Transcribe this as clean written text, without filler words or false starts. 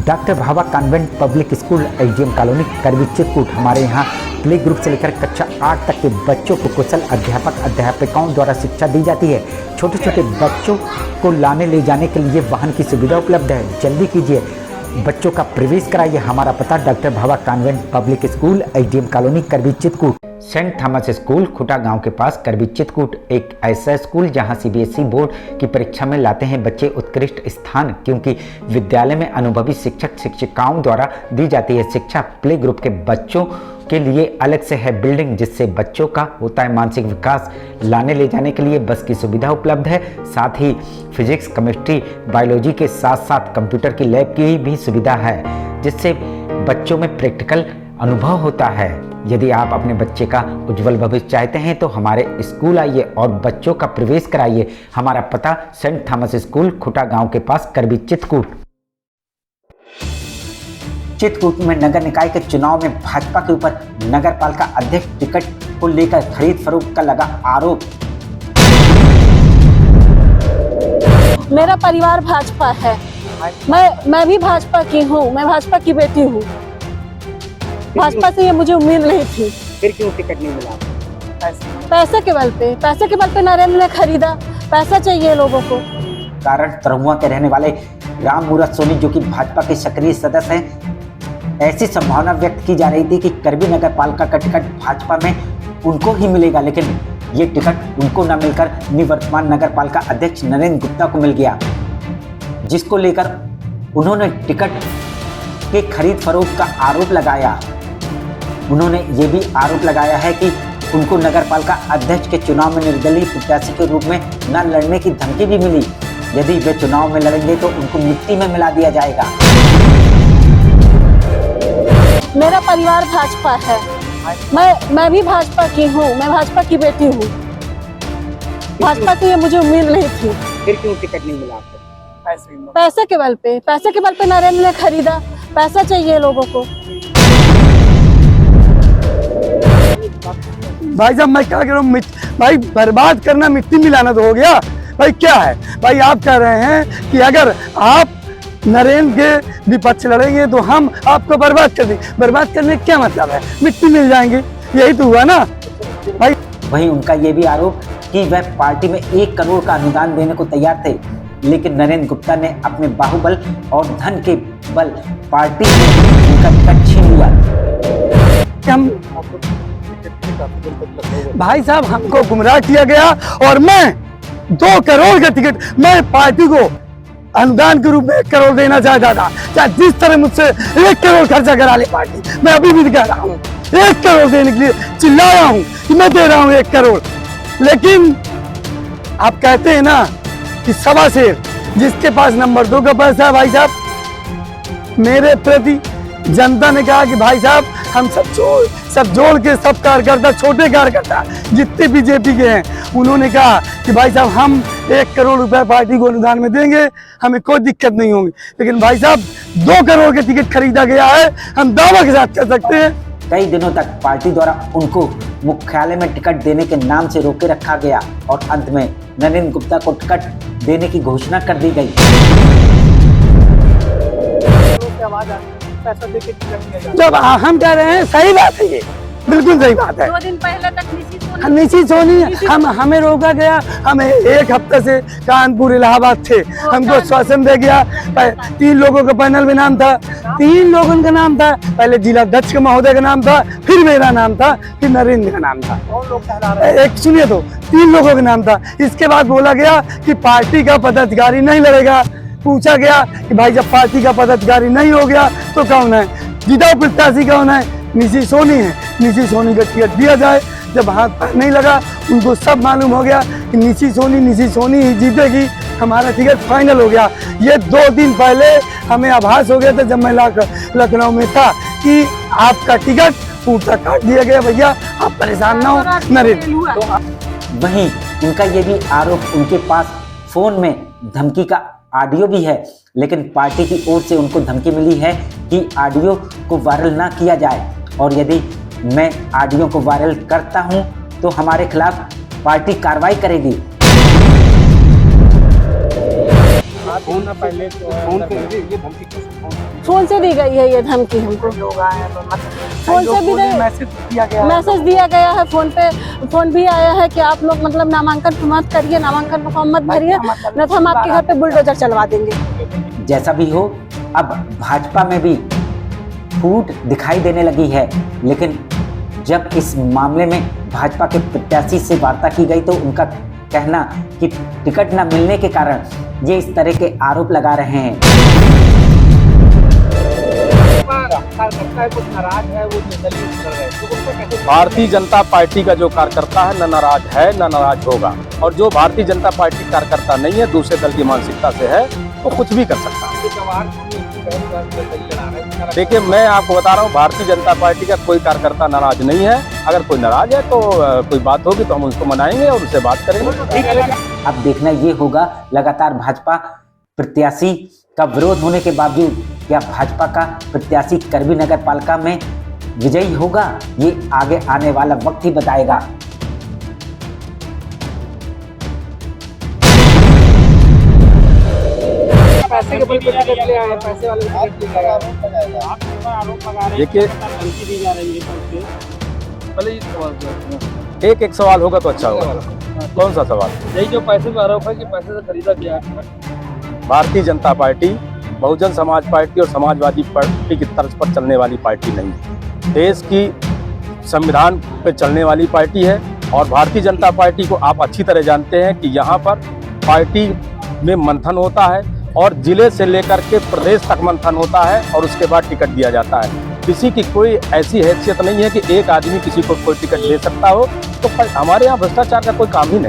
Doctor Bhabha convent public school SDM colony Karvi Chitrakoot. हमारे यहाँ play group से लेकर कक्षा 8 तक के बच्चों को कुशल अध्यापकों द्वारा शिक्षा दी जाती है। छोटे छोटे बच्चों को लाने ले जाने के लिए वाहन की सुविधा उपलब्ध है। जल्दी कीजिए, बच्चों का प्रवेश कराइए। हमारा पता doctor Bhabha convent public school SDM colony Karvi Chitrakoot. Saint Thomas school Khuta गांव के पास करवी चित्रकूट एक ऐसा स्कूल जहां सीबीएसई बोर्ड की परीक्षा में लाते हैं बच्चे उत्कृष्ट स्थान, क्योंकि विद्यालय में अनुभवी शिक्षक शिक्षिकाओं द्वारा दी जाती है शिक्षा। प्ले ग्रुप के बच्चों के लिए अलग से है बिल्डिंग, जिससे बच्चों का होता है मानसिक विकास। लाने ले जाने के लिए बस की सुविधा उपलब्ध है। साथ ही फिजिक्स, केमिस्ट्री, बायोलॉजी के साथ साथ कंप्यूटर की लैब की भी सुविधा है, जिससे बच्चों में प्रैक्टिकल अनुभव होता है। यदि आप अपने बच्चे का उज्जवल भविष्य चाहते हैं तो हमारे स्कूल आइए और बच्चों का प्रवेश कराइए। हमारा पता सेंट थॉमस स्कूल खुटा गांव के पास करवी चित्रकूट। चित्रकूट में नगर निकाय के चुनाव में भाजपा के ऊपर नगर पालिका अध्यक्ष टिकट को लेकर खरीद फरोख्त का लगा आरोप। मेरा परिवार भाजपा है, मैं भी भाजपा की हूँ, मैं भाजपा की बेटी हूँ। भाजपा से ये मुझे उम्मीद नहीं थी। फिर क्यों टिकट नहीं मिला? पैसे के बल पे नरेंद्र ने खरीदा। पैसा चाहिए लोगों को। कारण तरहुआ के रहने वाले राम मूरत सोनी, जो कि भाजपा के सक्रिय सदस्य हैं, ऐसी संभावना व्यक्त की जा रही थी कि करवी नगर पालिका का टिकट भाजपा में उनको ही मिलेगा, लेकिन ये टिकट उनको न मिलकर निवर्तमान नगर पालिका अध्यक्ष नरेंद्र गुप्ता को मिल गया, जिसको लेकर उन्होंने टिकट के खरीद फरोख्त का आरोप लगाया। उन्होंने ये भी आरोप लगाया है कि उनको नगर पालिका अध्यक्ष के चुनाव में निर्दलीय प्रत्याशी के रूप में न लड़ने की धमकी भी मिली। यदि वे चुनाव में लड़ेंगे तो उनको मिट्टी में मिला दिया जाएगा। मेरा परिवार भाजपा है, मैं भी भाजपा की हूँ, मैं भाजपा की बेटी हूँ। भाजपा से ये मुझे उम्मीद नहीं थी। फिर क्यों टिकट नहीं मिला आपको? पैसे के बल पे नरेंद्र ने खरीदा। पैसा चाहिए लोगों को। भाई साहब मैं क्या कह रहा हूँ, भाई बर्बाद करना मिट्टी मिलाना तो हो गया। भाई क्या है, भाई आप कह रहे हैं कि अगर आप नरेंद्र के विपक्ष लड़ेंगे तो हम आपको बर्बाद कर देंगे। बर्बाद करने का क्या मतलब है? मिट्टी मिल जाएंगे, यही तो हुआ ना भाई। वहीं उनका ये भी आरोप कि वह पार्टी में 1 करोड़ का अनुदान देने को तैयार थे, लेकिन नरेंद्र गुप्ता ने अपने बाहुबल और धन के बल पार्टी ने उनका टिकट छीन लिया। हम भाई साहब हमको गुमराह किया गया और मैं 2 करोड़ का टिकट मैं पार्टी को अनुदान के रूप में 1 करोड़ देना चाहता था। चाहे जिस तरह मुझसे 1 करोड़ खर्चा करा ले पार्टी, मैं अभी भी कह रहा हूँ 1 करोड़ देने के लिए चिल्ला रहा हूँ कि मैं दे रहा हूँ 1 करोड़। लेकिन आप कहते हैं ना कि सवा शेर जिसके पास नंबर 2 का पैसा है। भाई साहब मेरे प्रति जनता ने कहा कि भाई साहब हम सब जोड़ के सब कार्यकर्ता, छोटे कार्यकर्ता जितने बीजेपी के हैं, उन्होंने कहा कि भाई साहब हम 1 करोड़ रुपए पार्टी को अनुदान में देंगे, हमें कोई दिक्कत नहीं होगी। लेकिन भाई साहब 2 करोड़ के टिकट खरीदा गया है, हम दावा के साथ कह सकते हैं। कई दिनों तक पार्टी द्वारा उनको मुख्यालय में टिकट देने के नाम से रोके रखा गया और अंत में नरेंद्र गुप्ता को टिकट देने की घोषणा कर दी गई। जब हम कह रहे हैं सही बात है, ये बिल्कुल सही बात है। 2 दिन पहले तक निशी सोनी हमें रोका गया। हमें 1 हफ्ते से कानपुर इलाहाबाद थे, हमको श्वासन दे गया। 3 लोगों का पैनल में नाम था, 3 लोगों का नाम था। पहले जिला अध्यक्ष का महोदय का नाम था, फिर मेरा नाम था, फिर नरेंद्र का नाम था। एक सुनिए तो 3 लोगों का नाम था। इसके बाद बोला गया कि पार्टी का पदाधिकारी नहीं लड़ेगा। पूछा गया कि भाई जब पार्टी का पदाधिकारी नहीं हो गया तो कौन है? जिताऊ प्रत्याशी कौन है? निशी सोनी है। निशी सोनी का टिकट दिया जाए। जब हाथ पैर नहीं लगा, उनको सब मालूम हो गया कि निशी सोनी ही जीतेगी। हमारा टिकट फाइनल हो गया। ये 2 दिन पहले हमें आभास हो गया था जब मैं लखनऊ में था कि आपका टिकट पूर्ता काट दिया गया। भैया आप परेशान ना हो नरेंद्र। वहीं उनका ये भी आरोप, उनके पास फोन में धमकी का ऑडियो भी है, लेकिन पार्टी की ओर से उनको धमकी मिली है कि ऑडियो को वायरल ना किया जाए, और यदि मैं ऑडियो को वायरल करता हूं तो हमारे खिलाफ पार्टी कार्रवाई करेगी। फोन ना पहले तो फोन पे ये धमकी फोन से दी गई है ये धमकी हमको। लोग आए हैं फोन से भी मैसेज दिया गया है। मैसेज दिया गया है, फोन पे फोन भी आया है कि आप लोग मतलब नामांकन मत करिए, नामांकन फॉर्म मत भरिए, नहीं तो हम आपके घर पे बुलडोजर चलवा देंगे। जैसा भी हो, अब भाजपा में भी फूट दिखाई देने लगी है, लेकिन जब इस मामले में भाजपा के प्रत्याशी से वार्ता की गई तो उनका कहना कि टिकट न मिलने के कारण ये इस तरह के आरोप लगा रहे हैं। भारतीय जनता पार्टी का जो कार्यकर्ता है न नाराज है न नाराज होगा, और जो भारतीय जनता पार्टी कार्यकर्ता नहीं है, दूसरे दल की मानसिकता से है, तो कुछ भी कर सकता है। देखिए, मैं आपको बता रहा हूँ, भारतीय जनता पार्टी का कोई कार्यकर्ता नाराज नहीं है। अगर कोई नाराज है तो कोई बात होगी तो हम उसको मनाएंगे और उससे बात करेंगे। अब देखना ये होगा, लगातार भाजपा प्रत्याशी का विरोध होने के बावजूद क्या भाजपा का प्रत्याशी करबी नगर पालिका में विजयी होगा, ये आगे आने वाला वक्त ही बताएगा। पैसे के बल पे टिकट ले आए, पैसे वाले टिकट ले आए। देखिए, एक सवाल होगा तो अच्छा होगा। कौन सा सवाल? यही जो पैसे का आरोप है कि पैसे से खरीदा गया। भारतीय जनता पार्टी बहुजन समाज पार्टी और समाजवादी पार्टी की तर्ज पर चलने वाली पार्टी नहीं है। देश की संविधान पर चलने वाली पार्टी है, और भारतीय जनता पार्टी को आप अच्छी तरह जानते हैं कि यहाँ पर पार्टी में मंथन होता है और जिले से लेकर के प्रदेश तक मंथन होता है, और उसके बाद टिकट दिया जाता है। किसी की कोई ऐसी हैसियत नहीं है कि एक आदमी किसी को कोई टिकट दे सकता हो। तो हमारे यहाँ भ्रष्टाचार का कोई काम ही नहीं।